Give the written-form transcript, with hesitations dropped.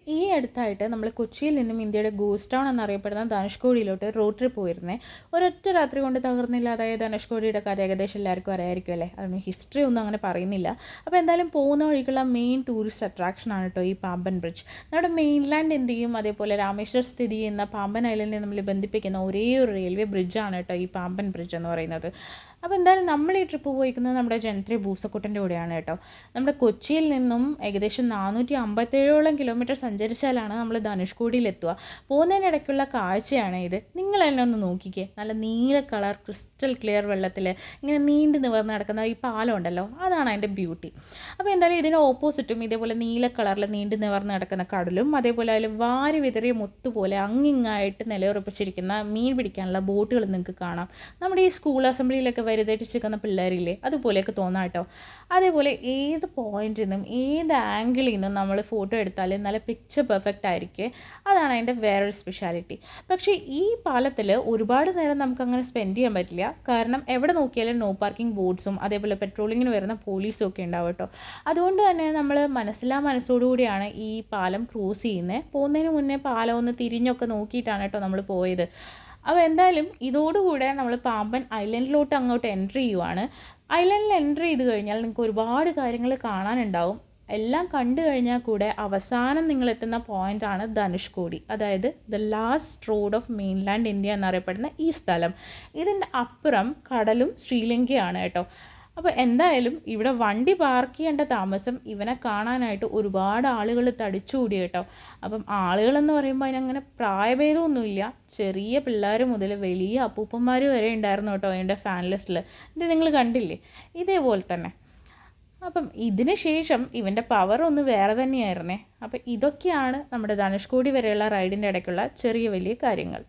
ഈ അടുത്തായിട്ട് നമ്മൾ കൊച്ചിയിൽ നിന്നും ഇന്ത്യയുടെ ഗോസ്റ്റ് ടൗൺ എന്നറിയപ്പെടുന്ന ധനുഷ്കോടിയിലോട്ട് റോഡ് ട്രിപ്പ് പോയിരുന്നേ. ഒരൊറ്റ രാത്രി കൊണ്ട് തകർന്നില്ലാതായ ധനുഷ്കോടിയുടെ കഥ ഏകദേശം എല്ലാവർക്കും അറിയായിരിക്കും അല്ലേ. അതിന് ഹിസ്റ്ററി ഒന്നും അങ്ങനെ പറയുന്നില്ല. അപ്പോൾ എന്തായാലും പോകുന്ന വഴിക്കുള്ള മെയിൻ ടൂറിസ്റ്റ് അട്രാക്ഷനാണ് കേട്ടോ ഈ പാമ്പൻ ബ്രിഡ്ജ്. നമ്മുടെ മെയിൻലാൻഡ് ഇന്ത്യയും അതേപോലെ രാമേശ്വർ സ്ഥിതി ചെയ്യുന്ന പാമ്പൻ ഐലൻഡിനെ നമ്മൾ ബന്ധിപ്പിക്കുന്ന ഒരേ ഒരു റെയിൽവേ ബ്രിഡ്ജാണ് കേട്ടോ ഈ പാമ്പൻ ബ്രിഡ്ജ് എന്ന് പറയുന്നത്. അപ്പോൾ എന്തായാലും നമ്മൾ ഈ ട്രിപ്പ് പോയിരിക്കുന്നത് നമ്മുടെ ജനത്രി ബൂസക്കുട്ടൻ്റെ കൂടെയാണ് കേട്ടോ. നമ്മുടെ കൊച്ചിയിൽ നിന്നും ഏകദേശം 457 കിലോമീറ്റർ സഞ്ചരിച്ചാലാണ് നമ്മൾ ധനുഷ്കോടിയിലെത്തുക. പോകുന്നതിനിടയ്ക്കുള്ള കാഴ്ചയാണ് ഇത്. നിങ്ങൾ തന്നെ ഒന്ന് നോക്കിക്കേ. നല്ല നീല കളർ ക്രിസ്റ്റൽ ക്ലിയർ വെള്ളത്തിൽ ഇങ്ങനെ നീണ്ടു നിവർന്ന് നടക്കുന്ന ഈ പാലം ഉണ്ടല്ലോ, അതാണ് അതിൻ്റെ ബ്യൂട്ടി. അപ്പോൾ എന്തായാലും ഇതിന് ഓപ്പോസിറ്റും ഇതേപോലെ നീല കളറിൽ നീണ്ടു നിവർന്ന് നടക്കുന്ന കടലും അതേപോലെ അതിൽ വാരി വിതറിയ മുത്തുപോലെ അങ്ങിങ്ങായിട്ട് നിലയുറപ്പിച്ചിരിക്കുന്ന മീൻ പിടിക്കാനുള്ള ബോട്ടുകൾ നിങ്ങൾക്ക് കാണാം. നമ്മുടെ ഈ സ്കൂൾ അസംബ്ലിയിലൊക്കെ വലുതായിട്ടിരിക്കുന്ന പിള്ളേരില്ലേ, അതുപോലെയൊക്കെ തോന്നാം കേട്ടോ. അതേപോലെ ഏത് പോയിന്റിൽ നിന്നും ഏത് ആംഗിളിൽ നിന്നും നമ്മൾ ഫോട്ടോ എടുത്താലും നല്ല പിക്ചർ പെർഫെക്റ്റ് ആയിരിക്കും. അതാണ് അതിൻ്റെ വേറൊരു സ്പെഷ്യാലിറ്റി. പക്ഷേ ഈ പാലത്തിൽ ഒരുപാട് നേരം നമുക്കങ്ങനെ സ്പെൻഡ് ചെയ്യാൻ പറ്റില്ല. കാരണം എവിടെ നോക്കിയാലും നോ പാർക്കിംഗ് ബോർഡ്സും അതേപോലെ പെട്രോളിങ്ങിന് വരുന്ന പോലീസും ഒക്കെ ഉണ്ടാവും കേട്ടോ. അതുകൊണ്ട് തന്നെ നമ്മൾ മനസ്സോടുകൂടിയാണ് ഈ പാലം ക്രോസ് ചെയ്യുന്നത്. പോകുന്നതിന് മുന്നേ പാലം ഒന്ന് തിരിഞ്ഞൊക്കെ നോക്കിയിട്ടാണ് കേട്ടോ നമ്മൾ പോയത്. അപ്പോൾ എന്തായാലും ഇതോടുകൂടെ നമ്മൾ പാമ്പൻ ഐലൻഡിലോട്ട് അങ്ങോട്ട് എൻട്രി ചെയ്യുവാണ്. ഐലൻഡിൽ എൻട്രി ചെയ്ത് കഴിഞ്ഞാൽ നിങ്ങൾക്ക് ഒരുപാട് കാര്യങ്ങൾ കാണാനുണ്ടാവും. എല്ലാം കണ്ടു കഴിഞ്ഞാൽ കൂടെ അവസാനം നിങ്ങളെത്തുന്ന പോയിൻ്റാണ് ധനുഷ്കോടി, അതായത് the last road of mainland India എന്നറിയപ്പെടുന്ന ഈ സ്ഥലം. ഇതിൻ്റെ അപ്പുറം കടലും ശ്രീലങ്കയാണ് കേട്ടോ. അപ്പോൾ എന്തായാലും ഇവിടെ വണ്ടി പാർക്ക് ചെയ്യേണ്ട താമസം ഇവനെ കാണാനായിട്ട് ഒരുപാട് ആളുകൾ തടിച്ചുകൂടി കേട്ടോ. അപ്പം ആളുകളെന്ന് പറയുമ്പോൾ അതിനങ്ങനെ പ്രായഭേദമൊന്നുമില്ല. ചെറിയ പിള്ളേർ മുതൽ വലിയ അപ്പൂപ്പന്മാർ വരെ ഉണ്ടായിരുന്നു കേട്ടോ അതിൻ്റെ ഫാൻ ലിസ്റ്റിൽ. ഇത് നിങ്ങൾ കണ്ടില്ലേ, ഇതേപോലെ തന്നെ. അപ്പം ഇതിന് ശേഷം ഇവൻ്റെ പവർ ഒന്ന് വേറെ തന്നെയായിരുന്നേ. അപ്പം ഇതൊക്കെയാണ് നമ്മുടെ ധനുഷ്കോടി വരെയുള്ള റൈഡിൻ്റെ ഇടയ്ക്കുള്ള ചെറിയ വലിയ കാര്യങ്ങൾ.